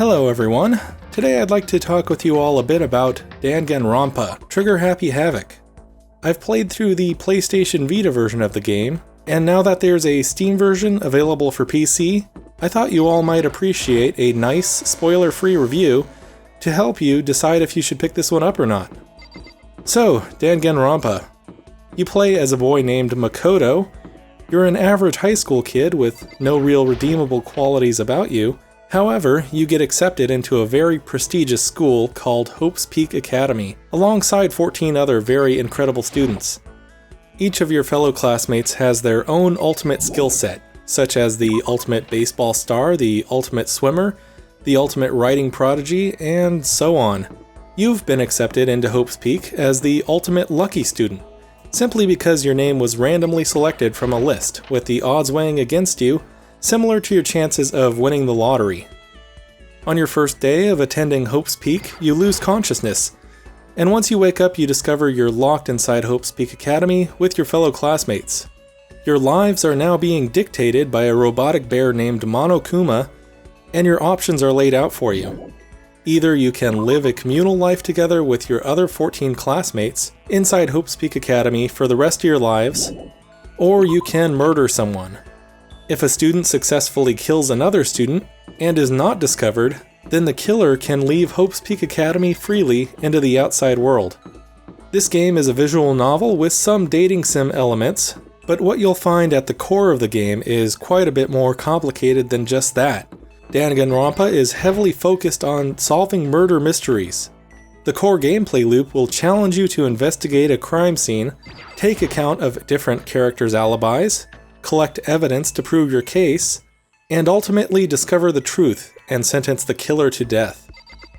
Hello everyone. Today I'd like to talk with you all a bit about Danganronpa Trigger Happy Havoc. I've played through the PlayStation Vita version of the game, and now that there's a Steam version available for PC, I thought you all might appreciate a nice, spoiler-free review to help you decide if you should pick this one up or not. So, Danganronpa. You play as a boy named Makoto. You're an average high school kid with no real redeemable qualities about you. However, you get accepted into a very prestigious school called Hope's Peak Academy, alongside 14 other very incredible students. Each of your fellow classmates has their own ultimate skill set, such as the ultimate baseball star, the ultimate swimmer, the ultimate writing prodigy, and so on. You've been accepted into Hope's Peak as the ultimate lucky student, simply because your name was randomly selected from a list, with the odds weighing against you, similar to your chances of winning the lottery. On your first day of attending Hope's Peak, you lose consciousness, and once you wake up you discover you're locked inside Hope's Peak Academy with your fellow classmates. Your lives are now being dictated by a robotic bear named Monokuma, and your options are laid out for you. Either you can live a communal life together with your other 14 classmates inside Hope's Peak Academy for the rest of your lives, or you can murder someone. If a student successfully kills another student and is not discovered, then the killer can leave Hope's Peak Academy freely into the outside world. This game is a visual novel with some dating sim elements, but what you'll find at the core of the game is quite a bit more complicated than just that. Danganronpa is heavily focused on solving murder mysteries. The core gameplay loop will challenge you to investigate a crime scene, take account of different characters' alibis, collect evidence to prove your case, and ultimately discover the truth and sentence the killer to death.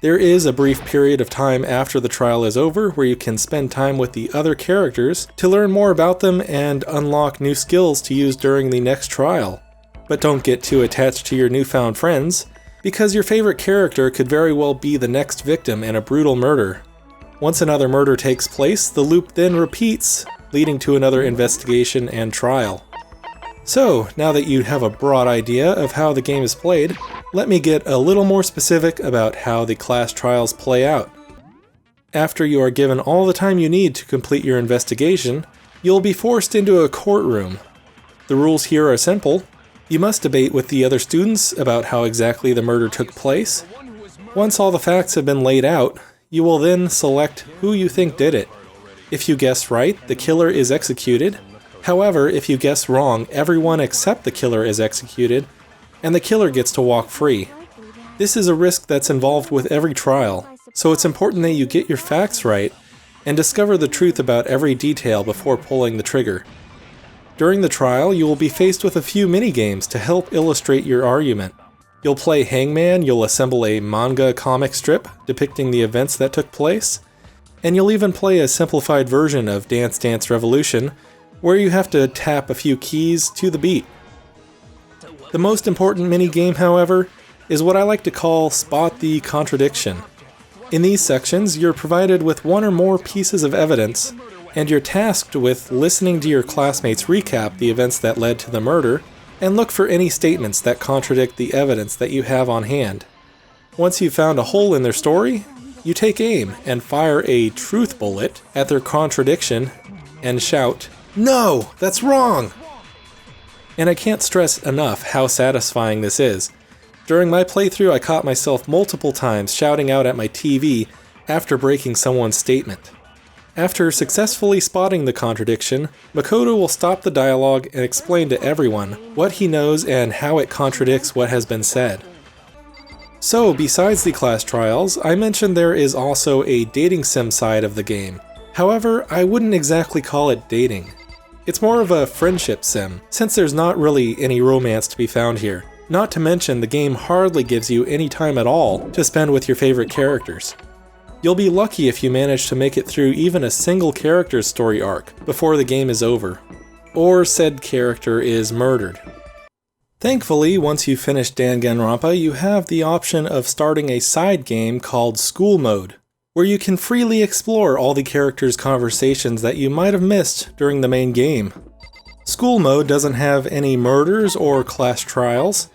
There is a brief period of time after the trial is over where you can spend time with the other characters to learn more about them and unlock new skills to use during the next trial. But don't get too attached to your newfound friends, because your favorite character could very well be the next victim in a brutal murder. Once another murder takes place, the loop then repeats, leading to another investigation and trial. So, now that you have a broad idea of how the game is played, let me get a little more specific about how the class trials play out. After you are given all the time you need to complete your investigation, you'll be forced into a courtroom. The rules here are simple. You must debate with the other students about how exactly the murder took place. Once all the facts have been laid out, you will then select who you think did it. If you guess right, the killer is executed. However, if you guess wrong, everyone except the killer is executed, and the killer gets to walk free. This is a risk that's involved with every trial, so it's important that you get your facts right and discover the truth about every detail before pulling the trigger. During the trial, you will be faced with a few mini-games to help illustrate your argument. You'll play Hangman, you'll assemble a manga comic strip depicting the events that took place, and you'll even play a simplified version of Dance Dance Revolution, where you have to tap a few keys to the beat. The most important mini-game, however, is what I like to call Spot the Contradiction. In these sections, you're provided with one or more pieces of evidence, and you're tasked with listening to your classmates recap the events that led to the murder, and look for any statements that contradict the evidence that you have on hand. Once you've found a hole in their story, you take aim and fire a truth bullet at their contradiction and shout, "No, that's wrong!" And I can't stress enough how satisfying this is. During my playthrough, I caught myself multiple times shouting out at my TV after breaking someone's statement. After successfully spotting the contradiction, Makoto will stop the dialogue and explain to everyone what he knows and how it contradicts what has been said. So, besides the class trials, I mentioned there is also a dating sim side of the game. However, I wouldn't exactly call it dating. It's more of a friendship sim, since there's not really any romance to be found here. Not to mention, the game hardly gives you any time at all to spend with your favorite characters. You'll be lucky if you manage to make it through even a single character's story arc before the game is over, or said character is murdered. Thankfully, once you've finished Danganronpa, you have the option of starting a side game called School Mode, where you can freely explore all the characters' conversations that you might have missed during the main game. School Mode doesn't have any murders or class trials,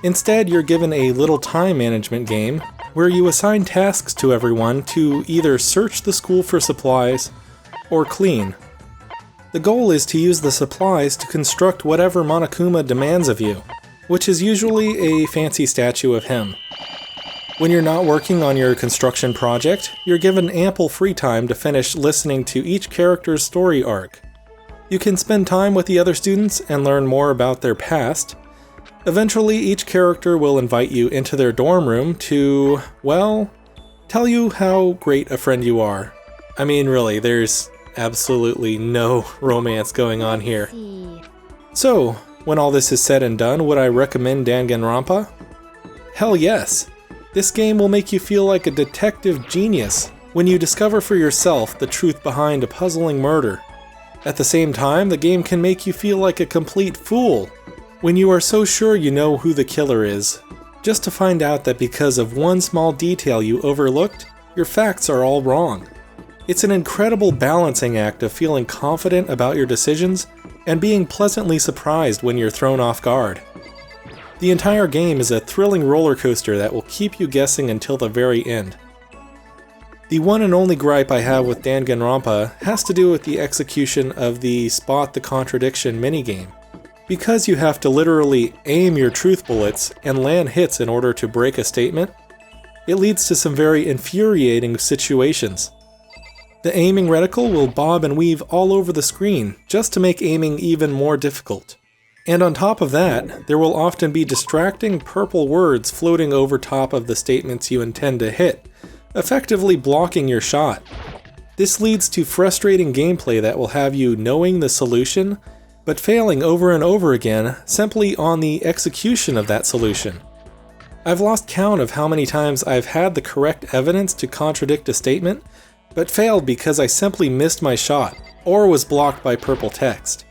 Instead, you're given a little time management game where you assign tasks to everyone to either search the school for supplies or clean. The goal is to use the supplies to construct whatever Monokuma demands of you, which is usually a fancy statue of him. When you're not working on your construction project, you're given ample free time to finish listening to each character's story arc. You can spend time with the other students and learn more about their past. Eventually, each character will invite you into their dorm room to, well, tell you how great a friend you are. I mean, really, there's absolutely no romance going on here. So, when all this is said and done, would I recommend Danganronpa? Hell yes! This game will make you feel like a detective genius when you discover for yourself the truth behind a puzzling murder. At the same time, the game can make you feel like a complete fool when you are so sure you know who the killer is, just to find out that because of one small detail you overlooked, your facts are all wrong. It's an incredible balancing act of feeling confident about your decisions and being pleasantly surprised when you're thrown off guard. The entire game is a thrilling roller coaster that will keep you guessing until the very end. The one and only gripe I have with Danganronpa has to do with the execution of the Spot the Contradiction minigame. Because you have to literally aim your truth bullets and land hits in order to break a statement, it leads to some very infuriating situations. The aiming reticle will bob and weave all over the screen just to make aiming even more difficult. And on top of that, there will often be distracting purple words floating over top of the statements you intend to hit, effectively blocking your shot. This leads to frustrating gameplay that will have you knowing the solution, but failing over and over again simply on the execution of that solution. I've lost count of how many times I've had the correct evidence to contradict a statement, but failed because I simply missed my shot, or was blocked by purple text.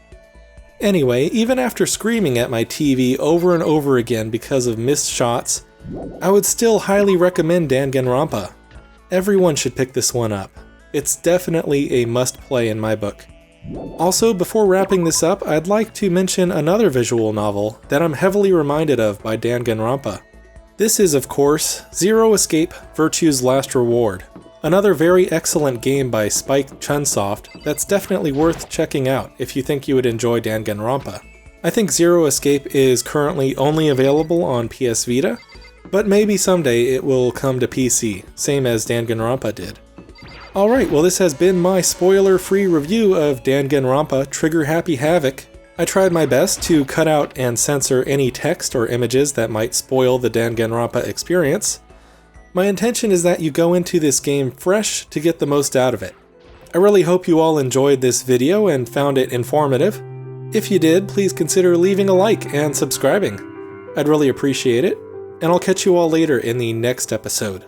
Anyway, even after screaming at my TV over and over again because of missed shots, I would still highly recommend Danganronpa. Everyone should pick this one up. It's definitely a must-play in my book. Also, before wrapping this up, I'd like to mention another visual novel that I'm heavily reminded of by Danganronpa. This is, of course, Zero Escape: Virtue's Last Reward, another very excellent game by Spike Chunsoft that's definitely worth checking out if you think you would enjoy Danganronpa. I think Zero Escape is currently only available on PS Vita, but maybe someday it will come to PC, same as Danganronpa did. Alright, well this has been my spoiler-free review of Danganronpa Trigger Happy Havoc. I tried my best to cut out and censor any text or images that might spoil the Danganronpa experience. My intention is that you go into this game fresh to get the most out of it. I really hope you all enjoyed this video and found it informative. If you did, please consider leaving a like and subscribing. I'd really appreciate it, and I'll catch you all later in the next episode.